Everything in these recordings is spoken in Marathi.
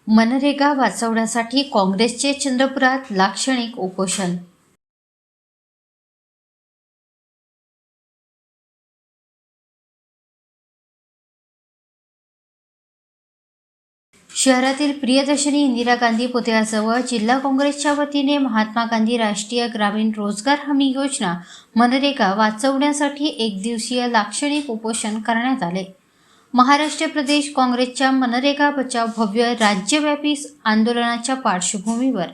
मनरेगा वाचवण्यासाठी काँग्रेसचे चंद्रपुरात लाक्षणिक उपोषण। शहरातील प्रियदर्शनी इंदिरा गांधी पुतळ्याजवळ जिल्हा काँग्रेसच्या वतीने महात्मा गांधी राष्ट्रीय ग्रामीण रोजगार हमी योजना मनरेगा वाचवण्यासाठी एक दिवसीय लाक्षणिक उपोषण करण्यात आले। महाराष्ट्र प्रदेश काँग्रेसच्या मनरेगा बचाव भव्य राज्यव्यापी आंदोलनाच्या पार्श्वभूमीवर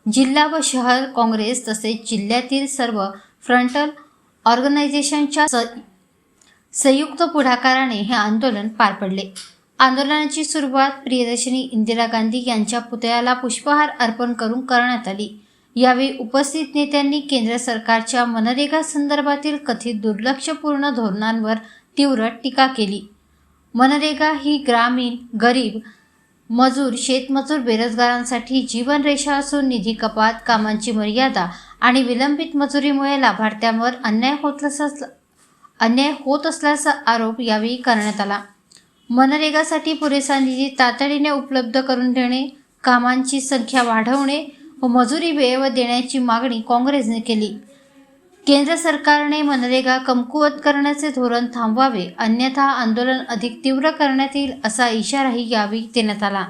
जिल्हा व शहर काँग्रेस तसेच जिल्ह्यातील सर्व फ्रंटल ऑर्गनायझेशनच्या संयुक्त पुढाकाराने हे आंदोलन पार पडले। आंदोलनाची सुरुवात प्रियदर्शनी इंदिरा गांधी यांच्या पुतळ्याला पुष्पहार अर्पण करून करण्यात आली। यावेळी उपस्थित नेत्यांनी केंद्र सरकारच्या मनरेगा संदर्भातील कथित दुर्लक्षपूर्ण धोरणांवर तीव्र टीका केली। मनरेगा ही ग्रामीण गरीब मजूर शेतमजूर बेरोजगारांसाठी जीवनरेषा असून निधी कपात कामांची मर्यादा आणि विलंबित मजुरीमुळे लाभार्थ्यांवर अन्याय होत असल्याचा आरोप यावेळी करण्यात आला। मनरेगासाठी पुरेसा निधी तातडीने उपलब्ध करून देणे, कामांची संख्या वाढवणे व मजुरी वेळेवर देण्याची मागणी काँग्रेसने केली। केंद्र सरकारने मनरेगा कमकुवत करण्याचे धोरण थांबवावे, अन्यथा आंदोलन अधिक तीव्र करण्यात येईल असा इशाराही यावेळी देण्यात आला।